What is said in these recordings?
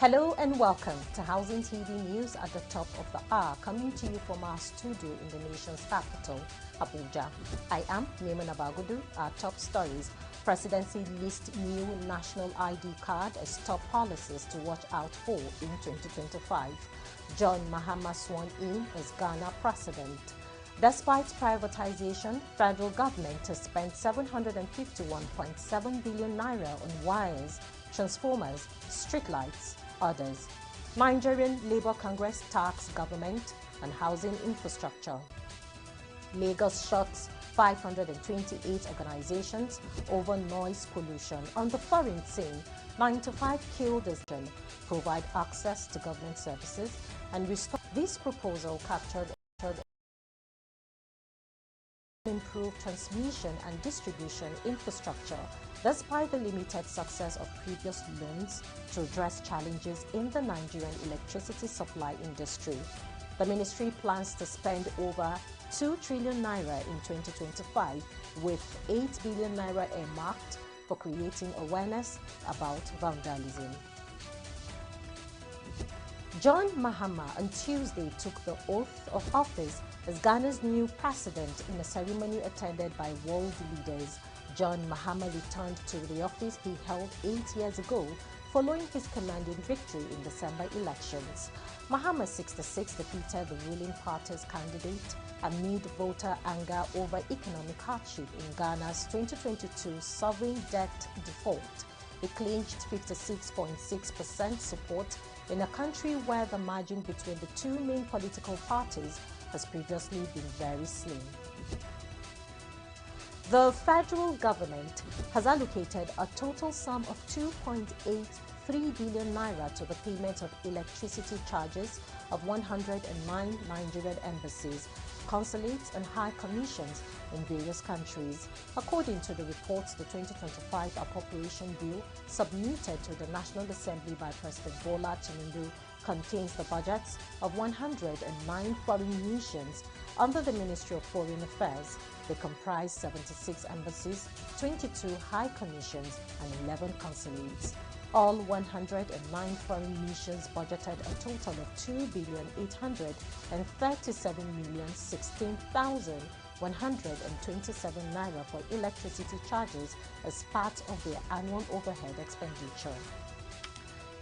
Hello and welcome to Housing TV News at the top of the hour, coming to you from our studio in the nation's capital, Abuja. I am Maimuna Bagudu. Our top stories: Presidency lists new national ID card as top policies to watch out for in 2025. John Mahama sworn in as Ghana president. Despite privatization, federal government has spent 751.7 billion naira on wires, transformers, streetlights, others. Nigerian Labour Congress tax government and housing infrastructure. Lagos shuts 528 organizations over noise pollution. On the foreign scene, 95 killed as well. Provide access to government services and restore. This proposal captured improve transmission and distribution infrastructure despite the limited success of previous loans to address challenges in the Nigerian electricity supply industry. The ministry plans to spend over 2 trillion naira in 2025, with 8 billion naira earmarked for creating awareness about vandalism. John Mahama on Tuesday took the oath of office as Ghana's new president in a ceremony attended by world leaders. John Mahama returned to the office he held 8 years ago following his commanding victory in December elections. Mahama, 66, defeated the ruling party's candidate amid voter anger over economic hardship in Ghana's 2022 sovereign debt default. He clinched 56.6% support in a country where the margin between the two main political parties has previously been very slim. The federal government has allocated a total sum of 2.83 billion naira to the payment of electricity charges of 109 Nigerian embassies, consulates and high commissions in various countries. According to the reports, the 2025 Appropriation Bill submitted to the National Assembly by President Bola Tinubu contains the budgets of 109 foreign missions under the Ministry of Foreign Affairs. They comprise 76 embassies, 22 high commissions and 11 consulates. All 109 foreign missions budgeted a total of 2,837,016,127 naira for electricity charges as part of their annual overhead expenditure.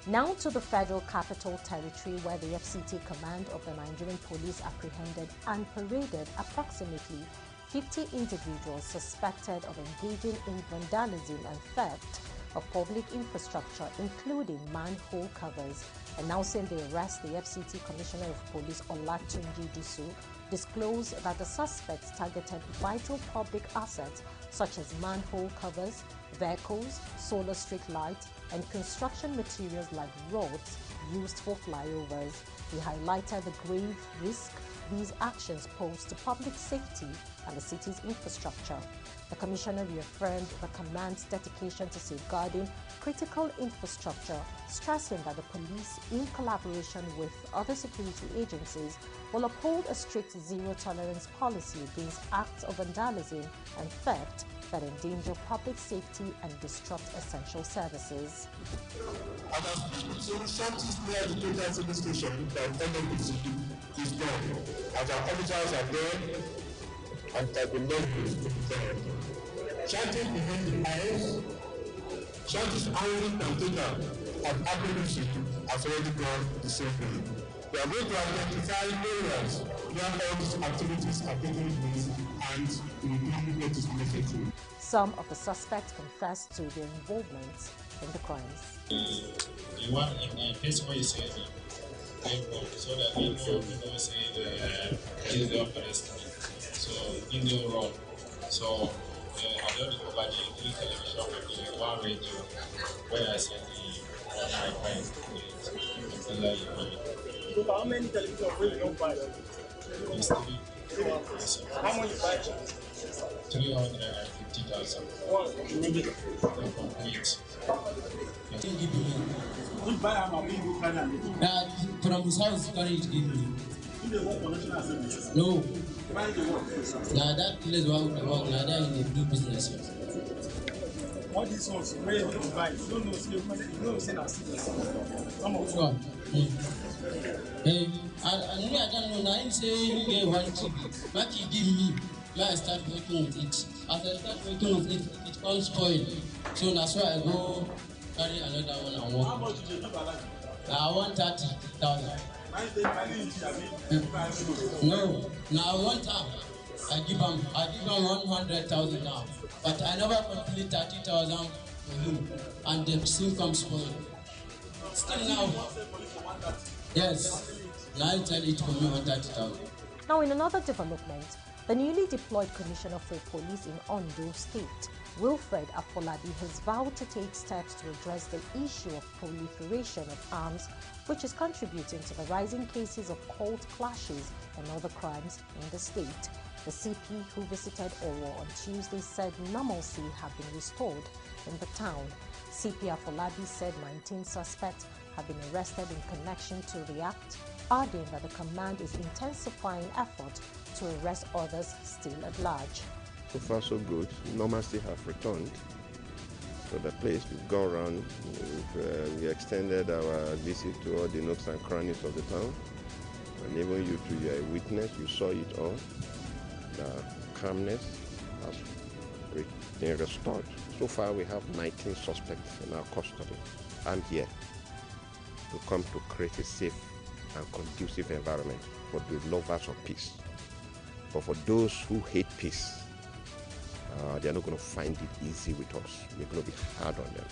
Now to the Federal Capital Territory, where the FCT command of the Nigerian police apprehended and paraded approximately 50 individuals suspected of engaging in vandalism and theft of public infrastructure, including manhole covers. Announcing the arrest, the FCT Commissioner of Police Olatunji Disu disclosed that the suspects targeted vital public assets such as manhole covers, vehicles, solar street lights, and construction materials like rods used for flyovers. He highlighted the grave risk these actions pose to public safety and the city's infrastructure. The Commissioner reaffirmed the command's dedication to safeguarding critical infrastructure, stressing that the police, in collaboration with other security agencies, will uphold a strict zero-tolerance policy against acts of vandalism and theft that endanger public safety and disrupt essential services. So shortest near the total service station by NNPC is gone. As our officers are there and have been there. Chanting behind the eyes, chanting iron and total and accuracy has already gone the same way. We are going to identify areas where all these activities are taking place and we will do what is necessary. Some of the suspects confessed to their involvement in the crimes. The one in case where you say so that we know say the arrest. So in the wrong. So I don't remember the television and the one radio where I said So how many television will you buy? it's 3. How much you buy? 350,000. Complete. Which buy am I being good Canada? From his house, carry it give me. Do they work for National Assembly? No. Why do they work? Now that place where we work, now that they do business. all these ones where you don't buy, you don't know, say na serious. Some of Sure. I don't know. Now him say you get 1 GB. What he give me, where I start working with it. As I start working with it, it all spoil. So that's why I go carry another one and work. how much did you give Alaji? I want 30,000. No, now I want I give him 100,000 now. But I never complete 30,000 for him, and the SIM comes spoiled. Still now. Yes. Now I tell it for me 130,000. Now, in another development, the newly deployed Commissioner for Police in Ondo State, Wilfred Afolabi, has vowed to take steps to address the issue of proliferation of arms, which is contributing to the rising cases of cult clashes and other crimes in the state. The CP, who visited Owo on Tuesday, said normalcy had been restored in the town. CP Afolabi said 19 suspects have been arrested in connection to the act, adding that the command is intensifying effort to arrest others still at large. So far so good. Normalcy have returned to the place. We've gone around, we extended our visit to all the nooks and crannies of the town. And even you too, you're a witness, you saw it all. The calmness has been restored. So far we have 19 suspects in our custody. I'm here to come to create a safe and conducive environment for the lovers of peace. But for those who hate peace, they're not going to find it easy with us. We're going to be hard on them.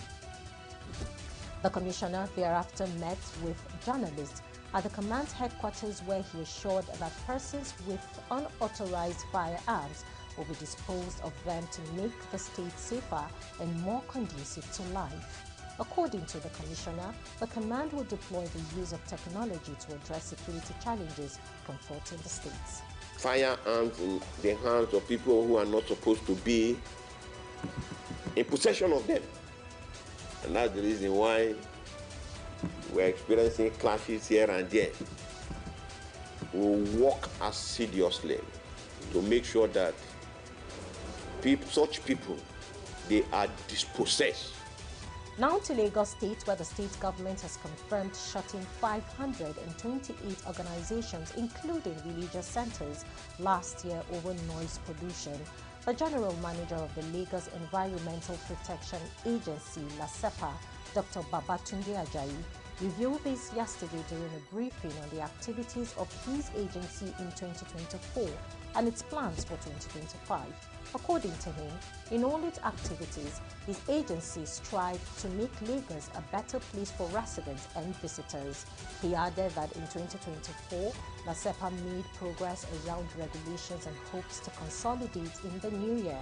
The commissioner thereafter met with journalists at the command's headquarters, where he assured that persons with unauthorized firearms will be disposed of them to make the state safer and more conducive to life. According to the commissioner, the command will deploy the use of technology to address security challenges confronting the states. Firearms in the hands of people who are not supposed to be in possession of them. And that's the reason why we're experiencing clashes here and there. We'll work assiduously to make sure that such people, they are dispossessed. Now to Lagos State, where the state government has confirmed shutting 528 organizations, including religious centers, last year over noise pollution. The general manager of the Lagos Environmental Protection Agency, LASEPA, Dr. Babatunde Ajayi, revealed this yesterday during a briefing on the activities of his agency in 2024 and its plans for 2025. According to him, in all its activities, his agency strives to make Lagos a better place for residents and visitors. He added that in 2024, LASEPA made progress around regulations and hopes to consolidate in the new year.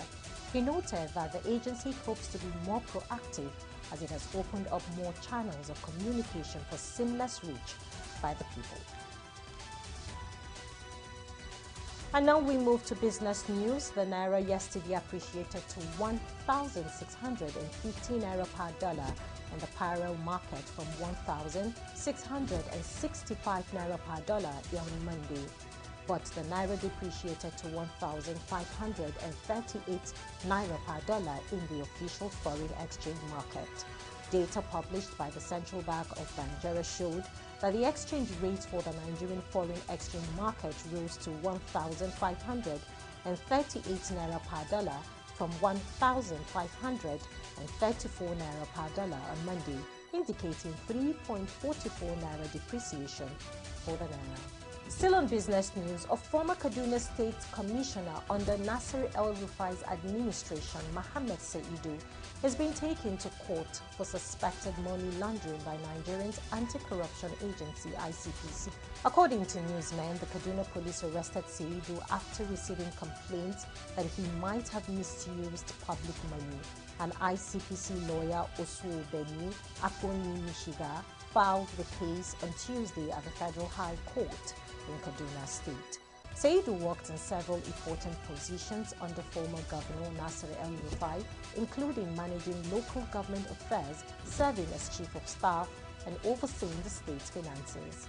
He noted that the agency hopes to be more proactive as it has opened up more channels of communication for seamless reach by the people. And now we move to business news. The Naira yesterday appreciated to 1,650 Naira per dollar in the parallel market from 1,665 Naira per dollar on Monday. But the Naira depreciated to 1,538 Naira per dollar in the official foreign exchange market. Data published by the Central Bank of Nigeria showed that the exchange rate for the Nigerian foreign exchange market rose to 1,538 Naira per dollar from 1,534 Naira per dollar on Monday, indicating 3.44 Naira depreciation for the Naira. Still on business news, a former Kaduna State Commissioner under Nasir El-Rufai's administration, Mohammed Saidu, has been taken to court for suspected money laundering by Nigeria's anti-corruption agency, ICPC. According to newsmen, the Kaduna police arrested Saidu after receiving complaints that he might have misused public money. An ICPC lawyer, Osu Beni Akoni Mishiga, filed the case on Tuesday at the Federal High Court in Kaduna State. Saidu worked in several important positions under former Governor Nasir El-Rufai, including managing local government affairs, serving as Chief of Staff, and overseeing the state's finances.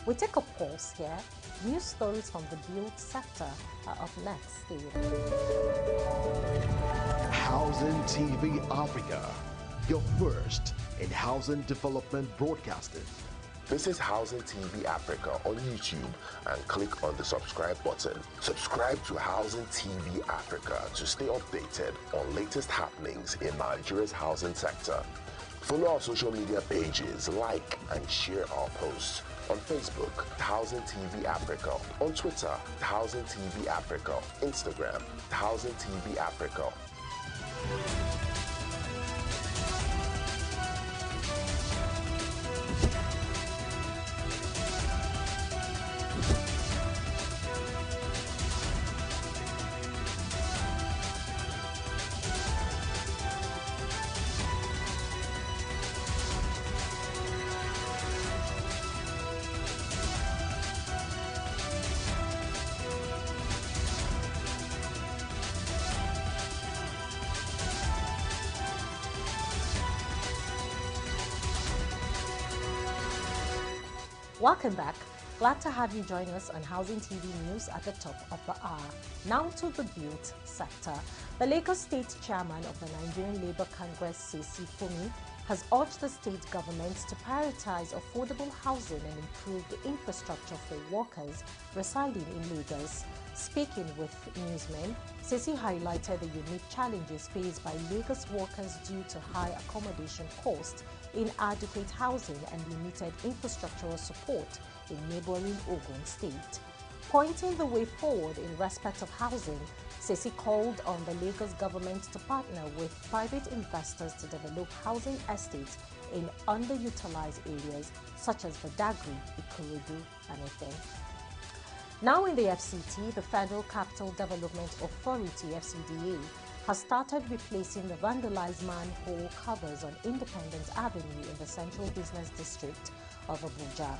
We take a pause here. News stories from the build sector are up next. Stay with us. Housing TV Africa, your first in housing development broadcasting. Visit Housing TV Africa on YouTube and click on the subscribe button. Subscribe to Housing TV Africa to stay updated on latest happenings in Nigeria's housing sector. Follow our social media pages, like and share our posts. On Facebook, Housing TV Africa. On Twitter, Housing TV Africa. Instagram, Housing TV Africa. Welcome back. Glad to have you join us on Housing TV News at the top of the hour. Now to the build sector. The Lagos State Chairman of the Nigerian Labour Congress, Sesi Fumi, has urged the state government to prioritize affordable housing and improve the infrastructure for workers residing in Lagos. Speaking with newsmen, Sesi highlighted the unique challenges faced by Lagos workers due to high accommodation costs, inadequate housing and limited infrastructural support in neighboring Ogun State. Pointing the way forward in respect of housing, Sesi called on the Lagos government to partner with private investors to develop housing estates in underutilized areas such as Badagry, Ikorodu and Efe. Now in the FCT, the Federal Capital Development Authority, FCDA, has started replacing the vandalized manhole covers on Independence Avenue in the Central Business District of Abuja.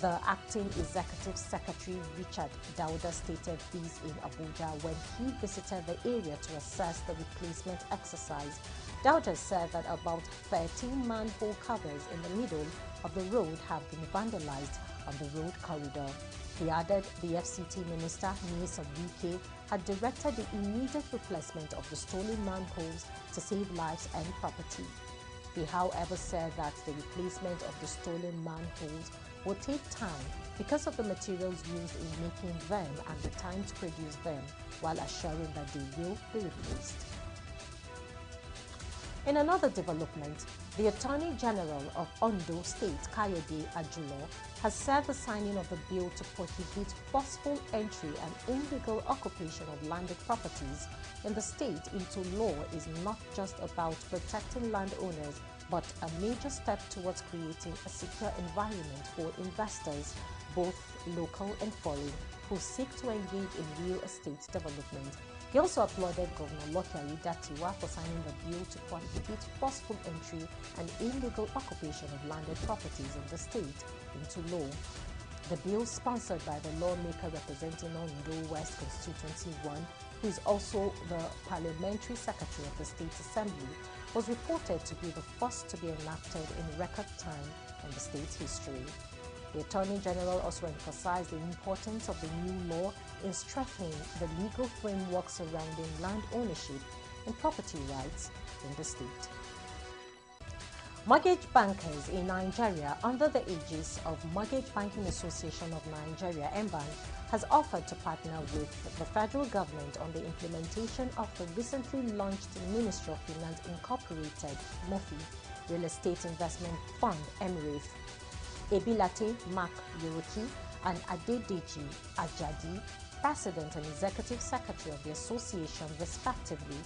The acting executive secretary, Richard Dauda, stated this in Abuja when he visited the area to assess the replacement exercise. Dauda said that about 13 manhole covers in the middle of the road have been vandalized on the road corridor. He added the FCT Minister, Nyesom Wike, had directed the immediate replacement of the stolen manholes to save lives and property. He, however, said that the replacement of the stolen manholes will take time because of the materials used in making them and the time to produce them, while assuring that they will be replaced. In another development, the Attorney General of Ondo State, Kayode Ajulo, has said the signing of the bill to prohibit forceful entry and illegal occupation of landed properties in the state into law is not just about protecting landowners, but a major step towards creating a secure environment for investors, both local and foreign, who seek to engage in real estate development. He also applauded Governor Lucky Aiyedatiwa for signing the bill to prohibit forceful entry and illegal occupation of landed properties in the state into law. The bill, sponsored by the lawmaker representing Ondo West Constituency 1, who is also the Parliamentary Secretary of the State Assembly, was reported to be the first to be enacted in record time in the state's history. The Attorney General also emphasized the importance of the new law in strengthening the legal framework surrounding land ownership and property rights in the state. Mortgage bankers in Nigeria, under the aegis of Mortgage Banking Association of Nigeria, MBAN, has offered to partner with the federal government on the implementation of the recently launched Ministry of Finance Incorporated (MOFI) Real Estate Investment Fund (MREF). Ebilate Mark Yoroki and Adedeji Ajadi, President and Executive Secretary of the association respectively,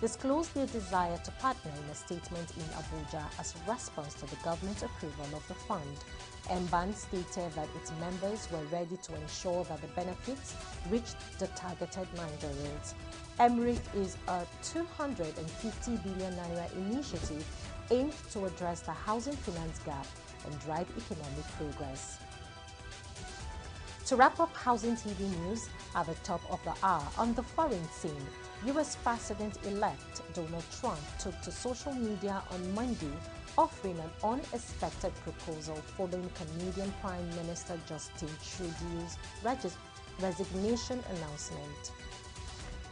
disclosed their desire to partner in a statement in Abuja as a response to the government approval of the fund. MBAN stated that its members were ready to ensure that the benefits reached the targeted Nigerians. MREF is a 250 billion naira initiative aimed to address the housing finance gap and drive economic progress. To wrap up Housing TV news at the top of the hour, on the foreign scene, U.S. President-elect Donald Trump took to social media on Monday, offering an unexpected proposal following Canadian Prime Minister Justin Trudeau's resignation announcement.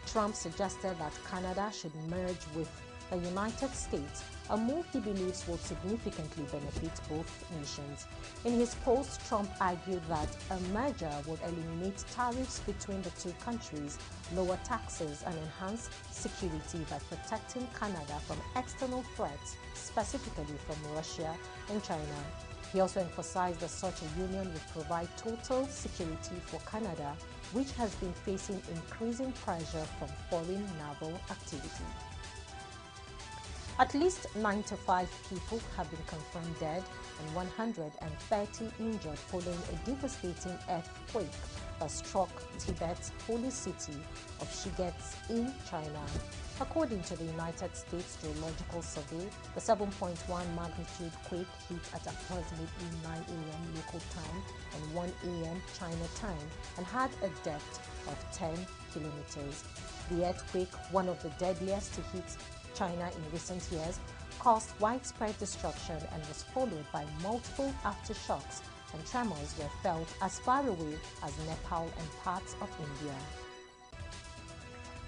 Trump suggested that Canada should merge with the United States, a move he believes will significantly benefit both nations. In his post, Trump argued that a merger would eliminate tariffs between the two countries, lower taxes, and enhance security by protecting Canada from external threats, specifically from Russia and China. He also emphasized that such a union would provide total security for Canada, which has been facing increasing pressure from foreign naval activity. At least 95 people have been confirmed dead and 130 injured following a devastating earthquake that struck Tibet's holy city of Shigatse in China. According to the United States Geological Survey, the 7.1 magnitude quake hit at approximately 9 a.m. local time and 1 a.m. China time and had a depth of 10 kilometers. The earthquake, one of the deadliest to hit China in recent years, caused widespread destruction and was followed by multiple aftershocks, and tremors were felt as far away as Nepal and parts of India.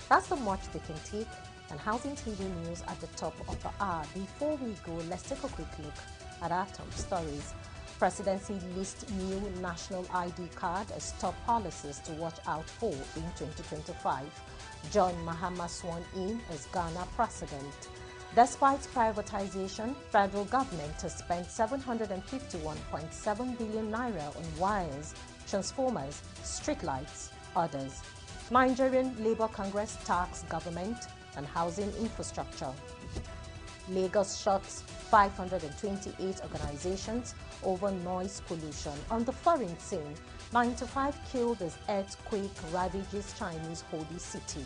That's the much we can take and Housing TV news at the top of the hour. Before we go, let's take a quick look at our top stories. Presidency lists new national ID card as top policies to watch out for in 2025. John Mahama sworn in as Ghana president. Despite privatization, federal government has spent 751.7 billion naira on wires, transformers, streetlights, others. Nigerian Labour Congress tax government and housing infrastructure. Lagos shuts 528 organizations over noise pollution. On the foreign scene, 95 killed as earthquake ravages Chinese holy city.